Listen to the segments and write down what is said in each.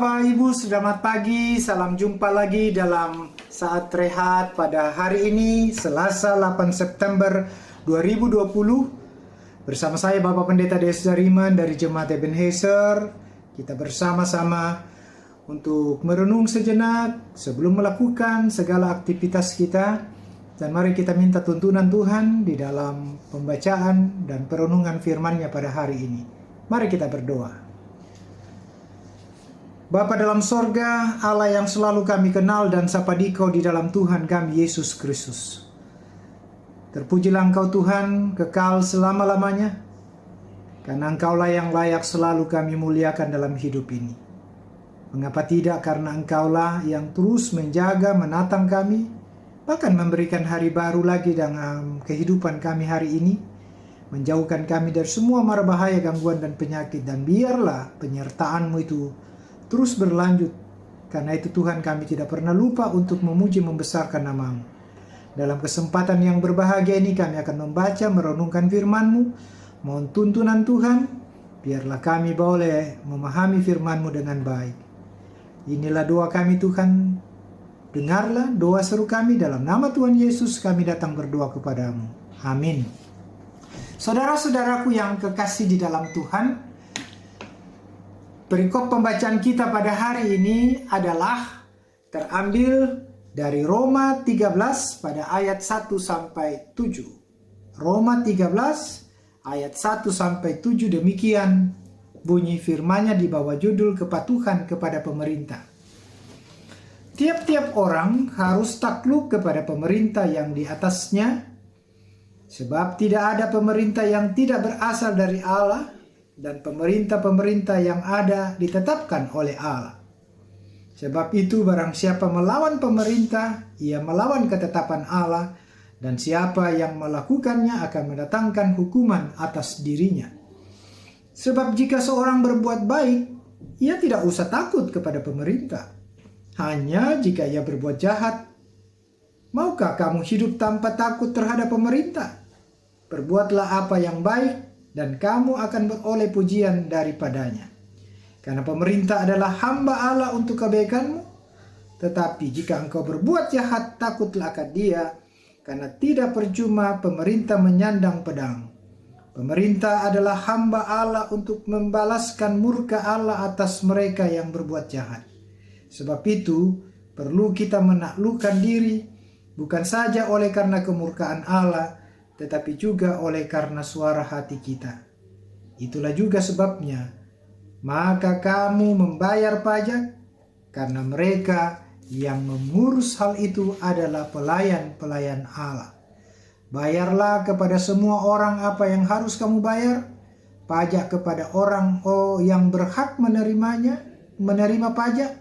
Bapak Ibu, selamat pagi. Salam jumpa lagi dalam saat rehat pada hari ini, Selasa 8 September 2020. Bersama saya Bapak Pendeta Des Dariman dari Jemaat Ebenezer. Kita bersama-sama untuk merenung sejenak sebelum melakukan segala aktivitas kita. Dan mari kita minta tuntunan Tuhan di dalam pembacaan dan perenungan firman-Nya pada hari ini. Mari kita berdoa. Bapa dalam sorga, Allah yang selalu kami kenal dan sapa dikau di dalam Tuhan kami Yesus Kristus. Terpujilah Engkau Tuhan, kekal selama-lamanya, karena Engkaulah yang layak selalu kami muliakan dalam hidup ini. Mengapa tidak, karena Engkaulah yang terus menjaga, menatang kami, bahkan memberikan hari baru lagi dalam kehidupan kami hari ini, menjauhkan kami dari semua mara bahaya, gangguan dan penyakit, dan biarlah penyertaan-Mu itu terus berlanjut. Karena itu Tuhan, kami tidak pernah lupa untuk memuji membesarkan nama-Mu. Dalam kesempatan yang berbahagia ini kami akan membaca, merenungkan firman-Mu. Mohon tuntunan Tuhan, biarlah kami boleh memahami firman-Mu dengan baik. Inilah doa kami Tuhan. Dengarlah doa seru kami, dalam nama Tuhan Yesus kami datang berdoa kepadamu. Amin. Saudara-saudaraku yang kekasih di dalam Tuhan, perikop pembacaan kita pada hari ini adalah terambil dari Roma 13 pada ayat 1 sampai 7. Roma 13 ayat 1 sampai 7, demikian bunyi firman-Nya di bawah judul kepatuhan kepada pemerintah. Tiap-tiap orang harus takluk kepada pemerintah yang di atasnya, sebab tidak ada pemerintah yang tidak berasal dari Allah, dan pemerintah-pemerintah yang ada ditetapkan oleh Allah. Sebab itu barang siapa melawan pemerintah, ia melawan ketetapan Allah, dan siapa yang melakukannya akan mendatangkan hukuman atas dirinya. Sebab jika seorang berbuat baik, ia tidak usah takut kepada pemerintah. Hanya jika ia berbuat jahat. Maukah kamu hidup tanpa takut terhadap pemerintah? Perbuatlah apa yang baik, dan kamu akan beroleh pujian daripadanya. Karena pemerintah adalah hamba Allah untuk kebaikanmu. Tetapi jika engkau berbuat jahat, takutlah akan dia, karena tidak percuma pemerintah menyandang pedang. Pemerintah adalah hamba Allah untuk membalaskan murka Allah atas mereka yang berbuat jahat. Sebab itu perlu kita menaklukkan diri, bukan saja oleh karena kemurkaan Allah, tetapi juga oleh karena suara hati kita. Itulah juga sebabnya, maka kamu membayar pajak, karena mereka yang mengurus hal itu adalah pelayan-pelayan Allah. Bayarlah kepada semua orang apa yang harus kamu bayar, pajak kepada orang yang berhak menerima pajak,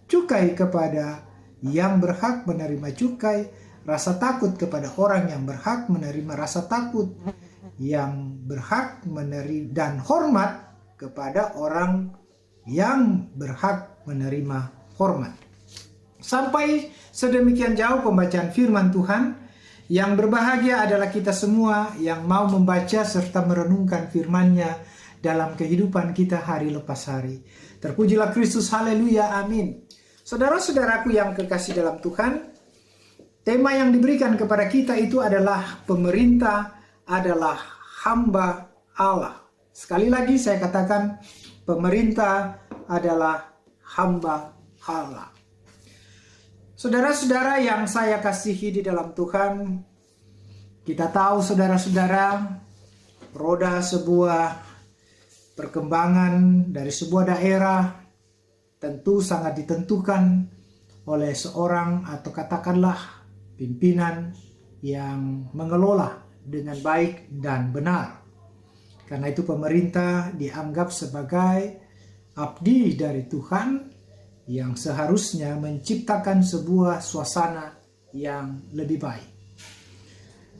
cukai kepada yang berhak menerima cukai, rasa takut kepada orang yang berhak menerima rasa takut, yang berhak menerima, dan hormat kepada orang yang berhak menerima hormat. Sampai sedemikian jauh pembacaan firman Tuhan. Yang berbahagia adalah kita semua yang mau membaca serta merenungkan firman-Nya dalam kehidupan kita hari lepas hari. Terpujilah Kristus, haleluya, amin. Saudara-saudaraku yang kekasih dalam Tuhan, tema yang diberikan kepada kita itu adalah pemerintah adalah hamba Allah. Sekali lagi saya katakan, pemerintah adalah hamba Allah. Saudara-saudara yang saya kasihi di dalam Tuhan, kita tahu saudara-saudara, roda sebuah perkembangan dari sebuah daerah tentu sangat ditentukan oleh seorang atau katakanlah pimpinan yang mengelola dengan baik dan benar. Karena itu pemerintah dianggap sebagai abdi dari Tuhan yang seharusnya menciptakan sebuah suasana yang lebih baik.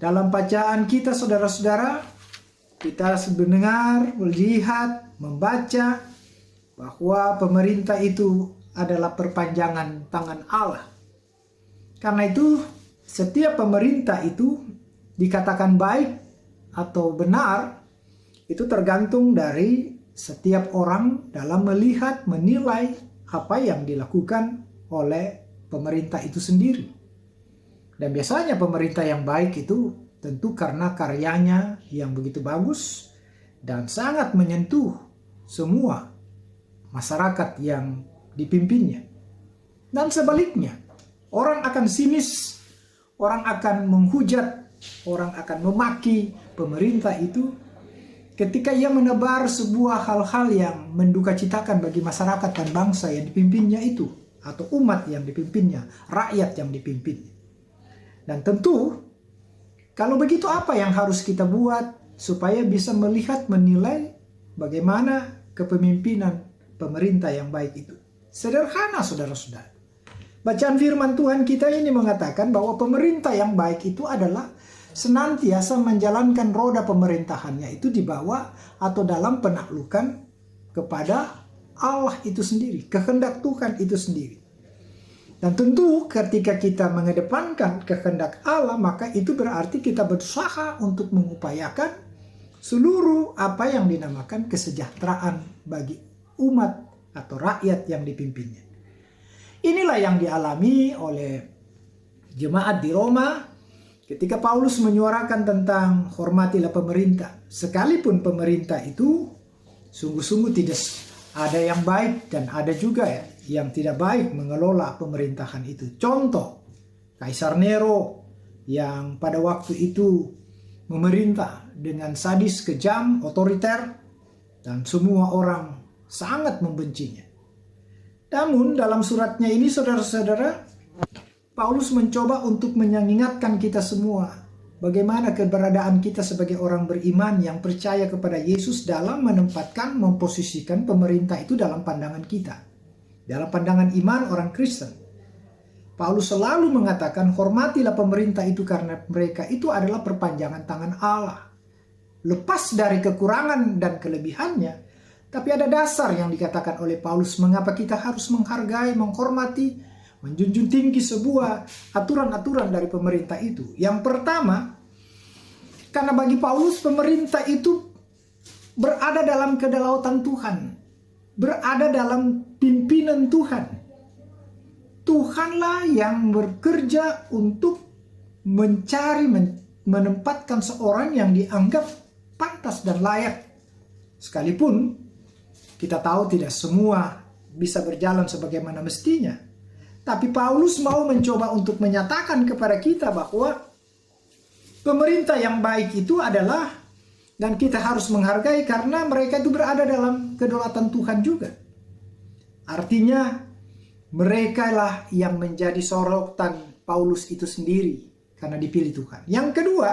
Dalam bacaan kita saudara-saudara, kita mendengar, melihat, membaca bahwa pemerintah itu adalah perpanjangan tangan Allah. Karena itu setiap pemerintah itu dikatakan baik atau benar, itu tergantung dari setiap orang dalam melihat, menilai apa yang dilakukan oleh pemerintah itu sendiri. Dan biasanya pemerintah yang baik itu tentu karena karyanya yang begitu bagus dan sangat menyentuh semua masyarakat yang dipimpinnya. Dan sebaliknya, orang akan sinis, orang akan menghujat, orang akan memaki pemerintah itu ketika ia menebar sebuah hal-hal yang mendukacitakan bagi masyarakat dan bangsa yang dipimpinnya itu, atau umat yang dipimpinnya, rakyat yang dipimpinnya. Dan tentu, kalau begitu apa yang harus kita buat supaya bisa melihat, menilai bagaimana kepemimpinan pemerintah yang baik itu? Sederhana, saudara-saudara. Bacaan firman Tuhan kita ini mengatakan bahwa pemerintah yang baik itu adalah senantiasa menjalankan roda pemerintahannya itu di bawah atau dalam penaklukan kepada Allah itu sendiri, kehendak Tuhan itu sendiri. Dan tentu ketika kita mengedepankan kehendak Allah, maka itu berarti kita berusaha untuk mengupayakan seluruh apa yang dinamakan kesejahteraan bagi umat atau rakyat yang dipimpinnya. Inilah yang dialami oleh jemaat di Roma ketika Paulus menyuarakan tentang hormatilah pemerintah. Sekalipun pemerintah itu sungguh-sungguh tidak ada yang baik dan ada juga yang tidak baik mengelola pemerintahan itu. Contoh, Kaisar Nero yang pada waktu itu memerintah dengan sadis, kejam, otoriter, dan semua orang sangat membencinya. Namun dalam suratnya ini, saudara-saudara, Paulus mencoba untuk mengingatkan kita semua bagaimana keberadaan kita sebagai orang beriman yang percaya kepada Yesus dalam menempatkan, memposisikan pemerintah itu dalam pandangan kita. Dalam pandangan iman orang Kristen. Paulus selalu mengatakan hormatilah pemerintah itu karena mereka itu adalah perpanjangan tangan Allah. Lepas dari kekurangan dan kelebihannya, tapi ada dasar yang dikatakan oleh Paulus mengapa kita harus menghargai, menghormati, menjunjung tinggi sebuah aturan-aturan dari pemerintah itu. Yang pertama, karena bagi Paulus pemerintah itu berada dalam kedaulatan Tuhan, berada dalam pimpinan Tuhan. Tuhanlah yang bekerja untuk mencari, menempatkan seorang yang dianggap pantas dan layak. Sekalipun kita tahu tidak semua bisa berjalan sebagaimana mestinya. Tapi Paulus mau mencoba untuk menyatakan kepada kita bahwa pemerintah yang baik itu adalah, dan kita harus menghargai karena mereka itu berada dalam kedaulatan Tuhan juga. Artinya mereka lah yang menjadi sorotan Paulus itu sendiri karena dipilih Tuhan. Yang kedua,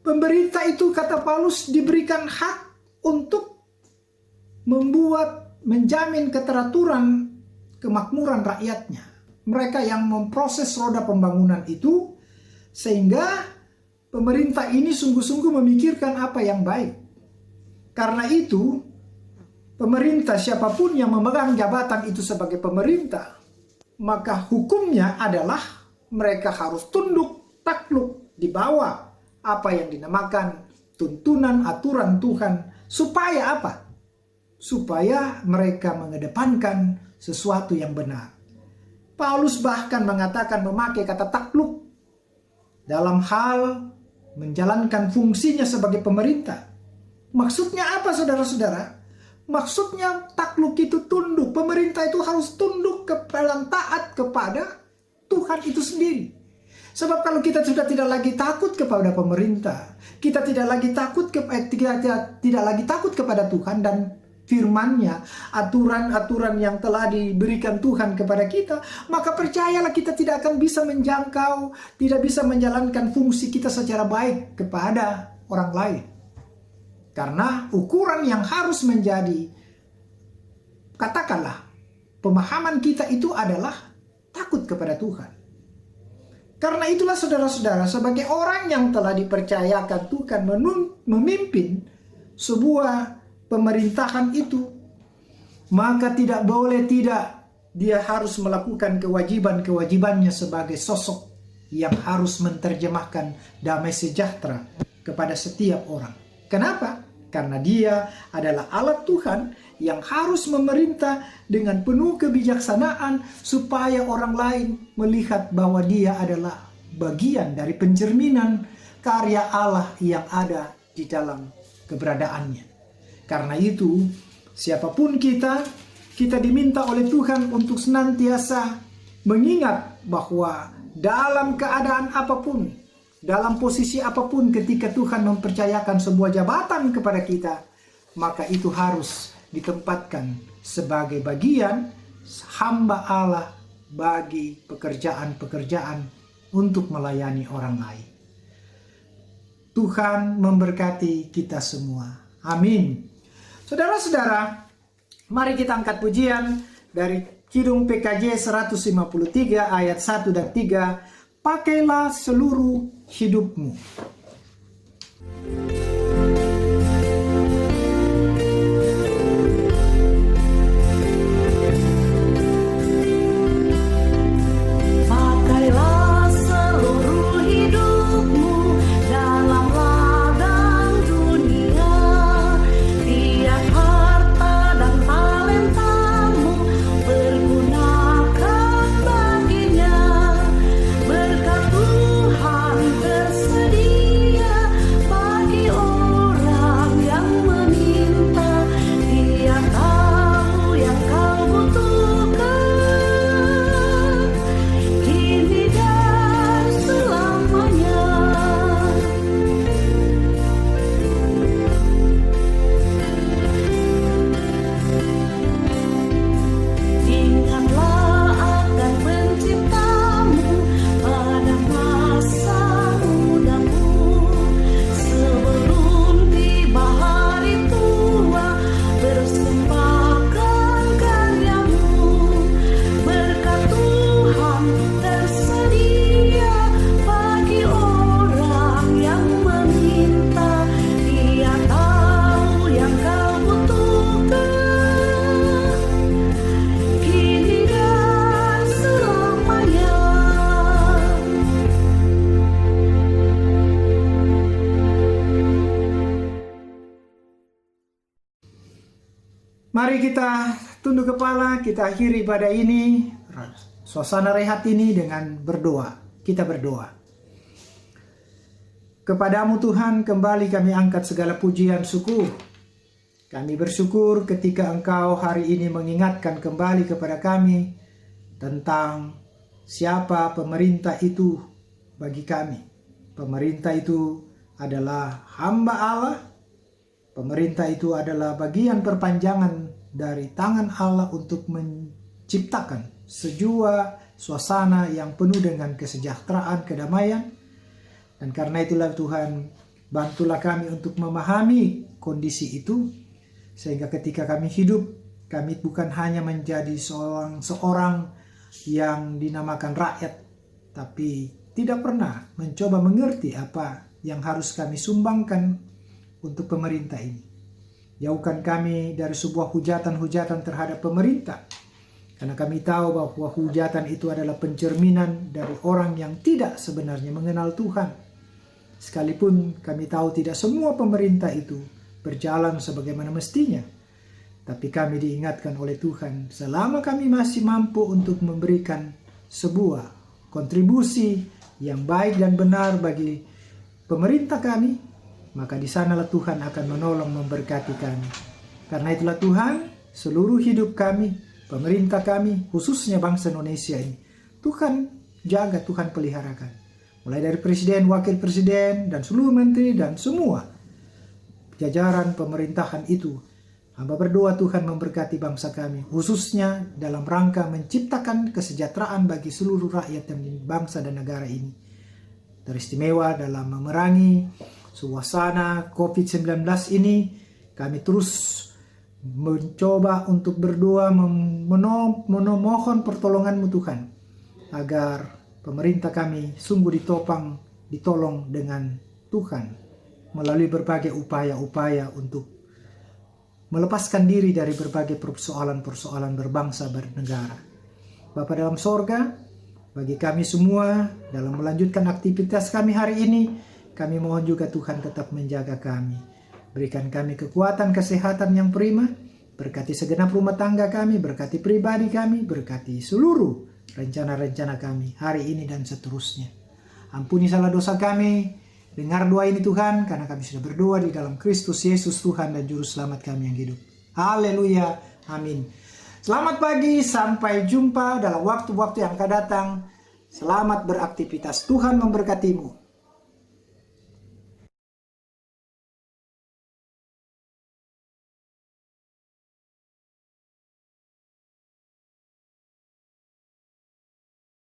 pemerintah itu kata Paulus diberikan hak untuk membuat, menjamin keteraturan kemakmuran rakyatnya. Mereka yang memproses roda pembangunan itu sehingga pemerintah ini sungguh-sungguh memikirkan apa yang baik. Karena itu, pemerintah siapapun yang memegang jabatan itu sebagai pemerintah, maka hukumnya adalah mereka harus tunduk, takluk di bawah apa yang dinamakan tuntunan aturan Tuhan. Supaya apa? Supaya mereka mengedepankan sesuatu yang benar. Paulus bahkan mengatakan memakai kata takluk dalam hal menjalankan fungsinya sebagai pemerintah. Maksudnya apa, saudara-saudara? Maksudnya takluk itu tunduk. Pemerintah itu harus tunduk kepada, taat kepada Tuhan itu sendiri. Sebab kalau kita sudah tidak lagi takut kepada pemerintah, kita tidak lagi takut kepada Tuhan dan firman-Nya, aturan-aturan yang telah diberikan Tuhan kepada kita, maka percayalah kita tidak akan bisa menjangkau, tidak bisa menjalankan fungsi kita secara baik kepada orang lain. Karena ukuran yang harus menjadi, katakanlah, pemahaman kita itu adalah takut kepada Tuhan. Karena itulah saudara-saudara, sebagai orang yang telah dipercayakan Tuhan memimpin sebuah pemerintahan itu, maka tidak boleh tidak dia harus melakukan kewajiban-kewajibannya sebagai sosok yang harus menerjemahkan damai sejahtera kepada setiap orang. Kenapa? Karena dia adalah alat Tuhan yang harus memerintah dengan penuh kebijaksanaan supaya orang lain melihat bahwa dia adalah bagian dari pencerminan karya Allah yang ada di dalam keberadaannya. Karena itu, siapapun kita diminta oleh Tuhan untuk senantiasa mengingat bahwa dalam keadaan apapun, dalam posisi apapun ketika Tuhan mempercayakan sebuah jabatan kepada kita, maka itu harus ditempatkan sebagai bagian hamba Allah bagi pekerjaan-pekerjaan untuk melayani orang lain. Tuhan memberkati kita semua. Amin. Saudara-saudara, mari kita angkat pujian dari Kidung PKJ 153 ayat 1 dan 3. Pakailah seluruh hidupmu. Mari kita tunduk kepala, kita akhiri ibadah ini, suasana rehat ini dengan berdoa. Kita berdoa. Kepadamu Tuhan, kembali kami angkat segala pujian syukur. Kami bersyukur ketika Engkau hari ini mengingatkan kembali kepada kami tentang siapa pemerintah itu bagi kami. Pemerintah itu adalah hamba Allah. Pemerintah itu adalah bagian perpanjangan dari tangan Allah untuk menciptakan sebuah suasana yang penuh dengan kesejahteraan, kedamaian. Dan karena itulah Tuhan, bantulah kami untuk memahami kondisi itu, sehingga ketika kami hidup, kami bukan hanya menjadi seorang yang dinamakan rakyat, tapi tidak pernah mencoba mengerti apa yang harus kami sumbangkan untuk pemerintah ini. Jauhkan kami dari sebuah hujatan-hujatan terhadap pemerintah, karena kami tahu bahwa hujatan itu adalah pencerminan dari orang yang tidak sebenarnya mengenal Tuhan. Sekalipun kami tahu tidak semua pemerintah itu berjalan sebagaimana mestinya, tapi kami diingatkan oleh Tuhan, selama kami masih mampu untuk memberikan sebuah kontribusi yang baik dan benar bagi pemerintah kami, maka di sanalah Tuhan akan menolong, memberkati kami. Karena itulah Tuhan, seluruh hidup kami, pemerintah kami, khususnya bangsa Indonesia ini, Tuhan jaga, Tuhan peliharakan. Mulai dari presiden, wakil presiden, dan seluruh menteri, dan semua jajaran pemerintahan itu. Hamba berdoa Tuhan memberkati bangsa kami, khususnya dalam rangka menciptakan kesejahteraan bagi seluruh rakyat dan bangsa dan negara ini. Teristimewa dalam memerangi suasana COVID-19 ini, kami terus mencoba untuk berdoa, memohon pertolongan-Mu Tuhan, agar pemerintah kami sungguh ditolong dengan Tuhan, melalui berbagai upaya-upaya untuk melepaskan diri dari berbagai persoalan-persoalan berbangsa, bernegara. Bapa dalam sorga, bagi kami semua dalam melanjutkan aktivitas kami hari ini, kami mohon juga Tuhan tetap menjaga kami. Berikan kami kekuatan, kesehatan yang prima, Berkati segenap rumah tangga kami, berkati pribadi kami, berkati seluruh rencana-rencana kami hari ini dan seterusnya. Ampuni salah dosa kami. Dengar doa ini Tuhan, karena kami sudah berdoa di dalam Kristus Yesus Tuhan dan Juru Selamat kami yang hidup. Haleluya. Amin. Selamat pagi, sampai jumpa dalam waktu-waktu yang akan datang. Selamat beraktivitas. Tuhan memberkatimu.